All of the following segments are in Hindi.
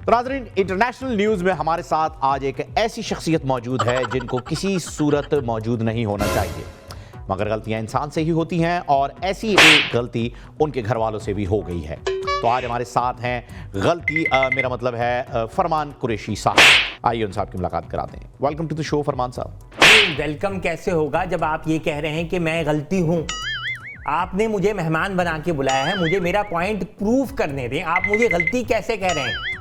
नाज़रीन, इंटरनेशनल न्यूज में हमारे साथ आज एक ऐसी शख्सियत मौजूद है जिनको किसी सूरत मौजूद नहीं होना चाहिए, मगर गलतियां इंसान से ही होती हैं और ऐसी एक गलती उनके घर वालों से भी हो गई है। तो आज हमारे साथ हैं गलती मेरा मतलब है फरमान कुरैशी साहब। आइए उन साहब की मुलाकात कराते हैं। वेलकम टू द शो फरमान साहब। वेलकम कैसे होगा जब आप ये कह रहे हैं कि मैं गलती हूं। आपने मुझे मेहमान बना के बुलाया है, मुझे मेरा पॉइंट प्रूव करने दें। आप मुझे गलती कैसे कह रहे हैं?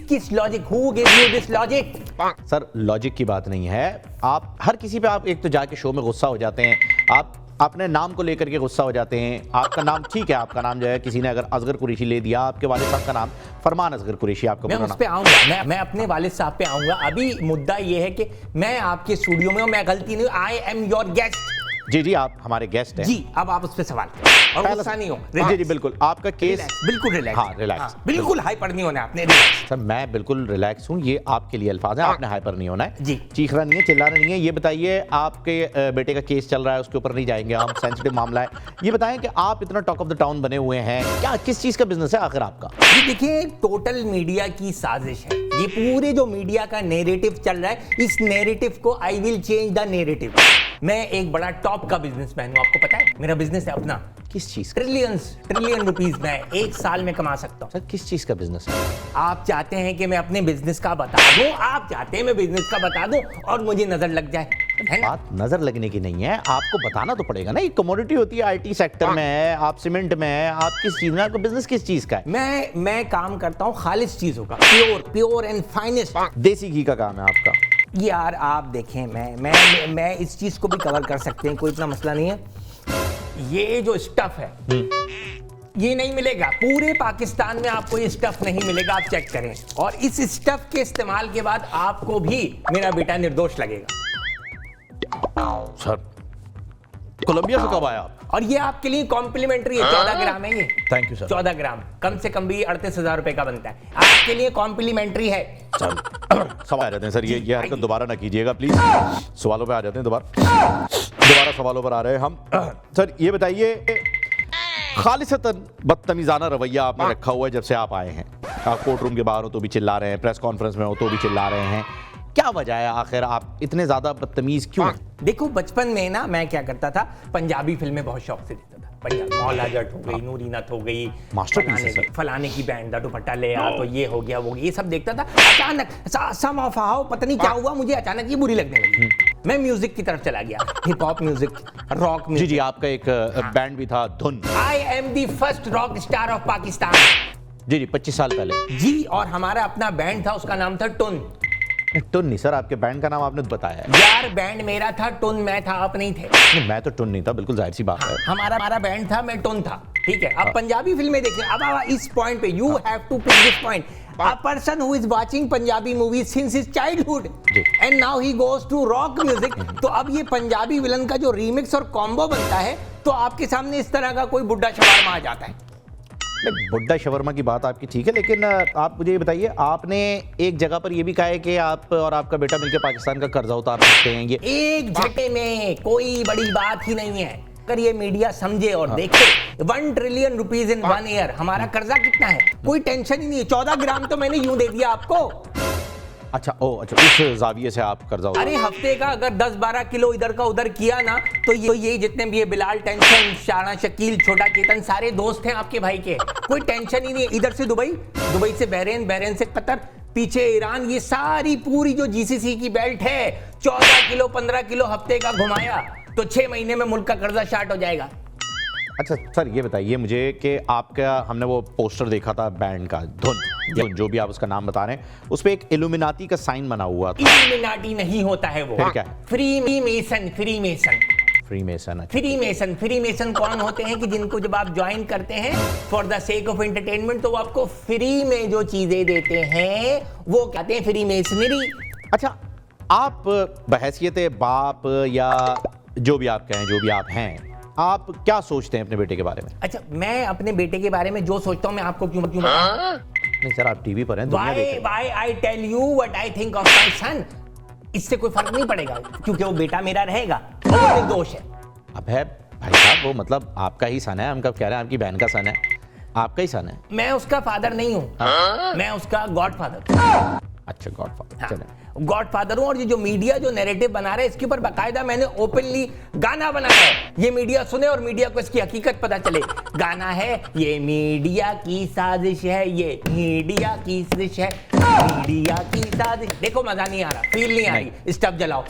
किस logic? Who give you this logic? Sir, logic की बात नहीं है। आप हर किसी पे आप एक तो जाके शो में गुस्सा हो जाते हैं, आप अपने नाम को लेकर के गुस्सा हो जाते हैं। आपका नाम ठीक है, आपका नाम जो है किसी ने अगर असगर कुरैशी ले दिया, आपके वालिद साहब का नाम फरमान असगर कुरैशी, आपका मैं उस पे आऊंगा, मैं अपने वालिद साहब पे आऊंगा। अभी मुद्दा ये है कि मैं आपके स्टूडियो में हूं, मैं गलती नहीं, आई एम योर गेस्ट। जी, आप हमारे गेस्ट हैं। जी, अब आप उस पे सवाल करें और गुस्सा नहीं हो। जी, बिल्कुल। आपका केस बिल्कुल रिलैक्स। हाँ, रिलैक्स। बिल्कुल हाइपर नहीं होना आपने। रिलैक्स। सर, मैं बिल्कुल रिलैक्स हूँ, ये आपके लिए अल्फाज है। आपने हाइपर नहीं होना है। जी। चीखना नहीं है, चिल्लाना नहीं है। ये बताइए, आपके बेटे का केस चल रहा है, उसके ऊपर नहीं जाएंगे हम, सेंसिटिव मामला है। ये बताएं कि आप इतना टॉक ऑफ द टाउन बने हुए हैं, क्या किस चीज का बिजनेस है आखिर आपका? ये देखिए, टोटल मीडिया की साजिश है। ये पूरे जो मीडिया का नैरेटिव चल रहा है, इस नैरेटिव को I will change the narrative. मैं एक बड़ा टॉप का बिजनेसमैन हूं, आपको पता है। मेरा बिजनेस है अपना। किस चीज? ट्रिलियन रुपीस मैं एक साल में कमा सकता हूं। सर, किस चीज का बिजनेस है? आप चाहते हैं कि मैं अपने बिजनेस का बता दूं, आप चाहते हैं मैं बिजनेस का बता दूं और मुझे नजर लग जाए, है ना? बात नजर लगने की नहीं है, आपको बताना तो पड़ेगा ना। ये कमोडिटी होती है, आईटी सेक्टर में है, आप सीमेंट में है, आप किस चीज में, आपका बिजनेस किस चीज का है? मैं काम करता हूं खालिश चीजों का, प्योर एंड फाइनेस्ट। देसी घी का काम है आपका। यार आप देखें, मैं इस चीज को भी कवर कर सकते हैं, कोई इतना मसला नहीं है। ये जो स्टफ है ये नहीं मिलेगा पूरे पाकिस्तान में, आपको ये स्टफ नहीं मिलेगा, आप चेक करें। और इस स्टफ के इस्तेमाल के बाद आपको भी मेरा बेटा निर्दोष लगेगा। सर, कोलंबिया से कब आया आप? और ये आपके लिए कॉम्प्लीमेंट्री है। 14 ग्राम है ये। Thank you sir. 14 ग्राम कम से कम भी 38,000 रुपए का बनता है, आपके लिए कॉम्प्लीमेंट्री है। सवाल आ जाते हैं सर, ये हरकत दोबारा ना कीजिएगा प्लीज। सवालों पे आ जाते हैं, दोबारा सवालों पर आ रहे हैं हम। सर, ये बताइए, खालिसतन बदतमीजाना रवैया आपने रखा हुआ है जब से आप आए हैं। आप कोर्ट रूम के बाहर हो तो भी चिल्ला रहे हैं, प्रेस कॉन्फ्रेंस में हो तो भी चिल्ला रहे हैं। क्या वजह है आखिर, आप इतने ज्यादा बदतमीज क्यों? देखो, बचपन में ना मैं क्या करता था, पंजाबी फिल्में बहुत शौक से देखता था। पंजाब मौला जट हो गई, नूरी नत हो गई, फलाने की बैंड दा दुपट्टा ले आ, तो ये हो गया, वो ये सब देखता था। अचानक सम ऑफ हाउ पता नहीं क्या हुआ, मुझे अचानक ये बुरी लगने लगी। मैं म्यूजिक की तरफ चला गया, hip hop music, rock music. जी, आपका एक बैंड भी था, Dhun. I am the first rock star of Pakistan. जी, 25 साल पहले। जी, और हमारा अपना बैंड था, उसका नाम था टुन। टुन नहीं सर, आपके बैंड का नाम आपने तो बताया है। यार, बैंड मेरा था, टुन मैं था, आप नहीं थे। मैं तो टुन नहीं था, बिल्कुल जाहिर सी बात है। हमारा बैंड था, मैं टुन था, ठीक है। अब पंजाबी फिल्में देखिए, अब इस पॉइंट पे you have to pick this point. A person who is watching Punjabi movies since his childhood and now he goes to rock music। तो अब ये पंजाबी विलन का जो रीमिक्स और कॉम्बो बनता है, तो आपके सामने इस तरह का कोई बुड्ढा शवारमा आ जाता है। बुड्ढा शवरमा की बात आपकी ठीक है, लेकिन आप मुझे ये बताइए, आपने एक जगह पर ये भी कहा है कि आप और आपका बेटा मिलकर पाकिस्तान का कर्जा उतार सकते हैं। ये एक झटके में कोई बड़ी बात ही नहीं है। अगर ये मीडिया समझे और देखे, 1 ट्रिलियन रुपीज इन 1 ईयर, हमारा कर्जा कितना है, कोई टेंशन ही नहीं है। 14 ग्राम तो मैंने यूं दे दिया आपको। अच्छा, इस जाविये से आप कर्जा उतार। अरे हफ्ते का अगर 10-12 किलो इधर का उधर किया ना, तो ये जितने भी, ये बिलाल टेंशन, शाना शकील, छोटा केतन, सारे दोस्त हैं आपके भाई के, कोई टेंशन ही नहीं है। इधर से दुबई से बहरेन से कतर, पीछे ईरान, ये सारी पूरी जो जीसीसी की बेल्ट है, 14 किलो 15 किलो हफ्ते का घुमाया तो 6 महीने में मुल्क का कर्जा स्टार्ट हो जाएगा। अच्छा सर, ये बताइए मुझे कि आपका, हमने वो पोस्टर देखा था बैंड का, धुन, जो भी आप उसका नाम बता रहे हैं, उस पे एक इल्यूमिनाटी का साइन बना हुआ था। इल्यूमिनाटी नहीं होता है वो। फिर क्या? फ्रीमेसन कौन होते हैं कि जिनको जब आप ज्वाइन करते हैं for the sake of entertainment, तो वो आपको फ्री में जो चीजें देते हैं वो कहते हैं फ्रीमेसनरी। अच्छा, आप बहैसियत बाप या जो भी आप कहें, जो भी आप हैं, आप क्या सोचते हैं अपने बेटे के बारे में? अच्छा, मैं अपने बेटे के बारे में जो सोचता हूं, मैं आपको क्यों नहीं सर, आप टीवी पर हैं, दुनिया देख रही है। Why I tell you what I think of my son? इससे कोई फर्क नहीं पड़ेगा, क्योंकि वो बेटा मेरा रहेगा, वो निर्दोष है। अब है भाई साहब, वो मतलब आपका ही सन है, हम कब कह रहे हैं आपकी बहन का सन है। आपका ही सन है? मैं उसका फादर नहीं हूँ, मैं उसका गॉड फादर। अच्छा, गॉडफादर। चलें। गॉडफादर हूँ। और ये जो मीडिया जो नैरेटिव बना रहा है, इसके ऊपर बाकायदा मैंने ओपनली गाना बनाया है। ये मीडिया सुने और मीडिया को इसकी हकीकत पता चले। गाना है, ये मीडिया की साजिश है, ये मीडिया की साजिश है, मीडिया की साजिश। देखो मजा नहीं आ रहा, फील नहीं आ रही। स्टफ जलाओ।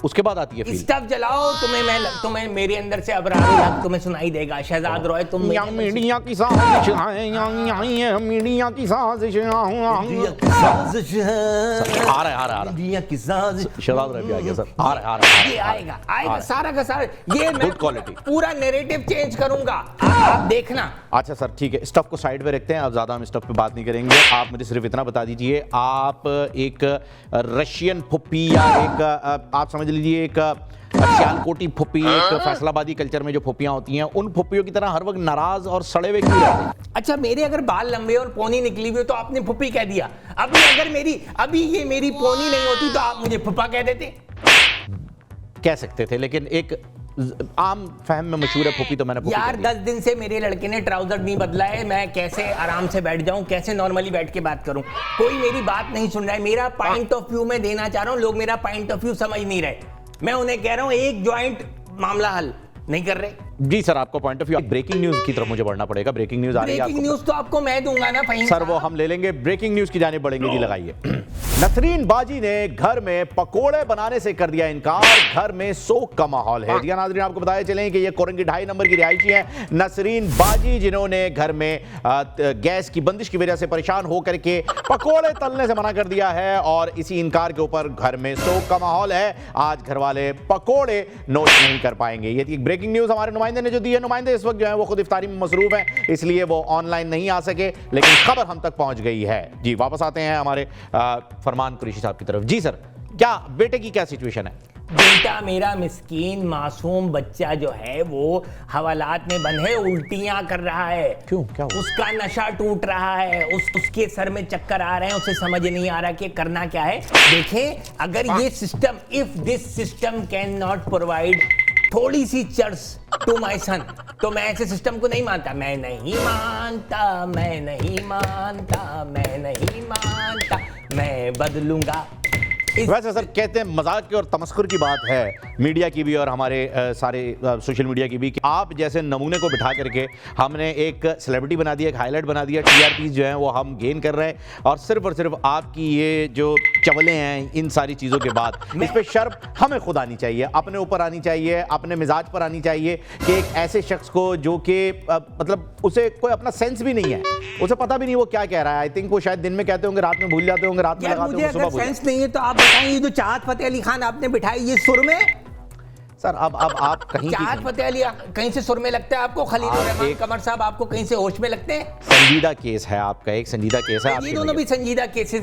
उसके बाद आती है फील। स्टफ जलाओ। तुम्हें मेरे अंदर से अबरारुल हक तुम्हें सुनाई देगा। शहजाद रॉय तुम या मीडिया की साजिश है, या मीडिया की साजिश है। आ रहा है। मीडिया की साजिश। शहजाद रॉय भी आ गया सर। आ रहा है। ये आएगा सारा का सारा। ये मैं Good quality। पूरा नैरेटिव चेंज करूंगा, आप देखना। अच्छा सर, ठीक है, स्टफ को साइड पे रखते हैं, अब ज्यादा हम स्टफ पे बात नहीं करेंगे। आप मुझे सिर्फ इतना बता दीजिए, आप एक रशियन फुप्पी या एक आप समझ लीजिए एक सियालकोटी फुप्पी, एक फैसलाबादी कल्चर में जो फुप्पियां होती हैं, उन फुप्पियों की तरह हर वक्त नाराज और सड़े हुए क्यों रहते हैं? अच्छा, मेरे अगर बाल लंबे और पोनी निकली हुई हो तो आपने फुप्पी कह दिया। अभी ये मेरी पोनी नहीं होती तो आप मुझे फुप्पा कह देते। कह सकते थे, लेकिन एक आम फहम में मशहूर है फुप्पी, तो मैंने फुप्पी यार कह दिया। 10 दिन से मेरे लड़के ने ट्राउजर नहीं बदला है। मैं कैसे आराम से बैठ जाऊं, कैसे नॉर्मली बैठ के बात करूं? कोई मेरी बात नहीं सुन रहा है। मेरा पॉइंट ऑफ व्यू में देना चाह रहा हूं, लोग मेरा पॉइंट ऑफ व्यू समझ नहीं रहे। मैं उन्हें कह रहा हूं एक ज्वाइंट मामला हल नहीं कर रहे। जी सर, आपका point of view. Breaking news की तरफ मुझे बढ़ना पड़ेगा। ब्रेकिंग न्यूज आ रही है ब्रेकिंग आपको? न्यूज तो आपको मैं दूंगा ना फहीम सर, वो साहब। हम ले लेंगे। ब्रेकिंग न्यूज की जाने बढ़ेंगे जी, लगाइए। नसरीन बाजी ने घर में पकोड़े बनाने से कर दिया इनकार, घर में शोक का माहौल है। जी नाज़रीन, आपको बताया चलें कि ये कोरंगी 2.5 नंबर की रिहायशी है नसरीन बाजी, जिन्होंने घर में गैस की बंदिश की वजह से परेशान होकर के पकोड़े तलने से मना कर दिया है, और इसी इनकार के ऊपर घर में शोक का माहौल है। आज घर वाले पकोड़े नोश नहीं कर पाएंगे। ये थी ब्रेकिंग न्यूज हमारे नुमाइंदे ने जो दी है। नुमाइंदे इस वक्त जो है वो खुद इफ्तारी में मसरूफ है, इसलिए वो ऑनलाइन नहीं आ सके, लेकिन खबर हम तक पहुंच गई है। जी, वापस आते हैं हमारे फरमान कुरैशी साहब की तरफ। जी सर, क्या बेटे की क्या सिचुएशन है? बेटा मेरा मिस्कीन मासूम बच्चा जो है वो हवालात में बंद है, उल्टियां कर रहा है। क्यों, क्या हुआ? उसका नशा टूट रहा है, उसके सर में चक्कर आ रहे हैं, उसे समझ नहीं आ रहा कि करना क्या है। देखें, अगर ये system, if this system can not provide थोड़ी सी चर्स टू माय सन, तो मैं ऐसे सिस्टम को नहीं मानता। मैं नहीं मानता, मैं बदलूंगा। वैसे सर कहते हैं, मजाक की और तमस्कुर की बात है मीडिया की भी और हमारे सारे सोशल मीडिया की भी, कि आप जैसे नमूने को बिठा करके हमने एक सेलिब्रिटी बना दिया, एक हाईलाइट बना दिया। टीआरपी जो है वो हम गेन कर रहे हैं, और सिर्फ आपकी ये जो चवलें हैं इन सारी चीज़ों के बाद, इस पर शर्म हमें खुद आनी चाहिए, अपने ऊपर आनी चाहिए, अपने मिजाज पर आनी चाहिए कि एक ऐसे शख्स को जो कि मतलब उसे कोई अपना सेंस भी नहीं है, उसे पता भी नहीं वो क्या कह रहा है। आई थिंक वो शायद दिन में कहते होंगे, रात में भूल जाते होंगे, रात में लगाते होंगे, सुबह भूल जाते सेंस नहीं है तो आप बताइए, जो चाहत फतेह अली खान आपने बिठाई ये सुर में। सर अब आप कहीं चाहत फतेह अली कहीं से सुर में लगता है आपको? खलील रहमान कमर साहब आपको कहीं से होश में लगते हैं? संजीदा केस है आपका, एक संजीदा केस है। ये दोनों भी संजीदा केसेस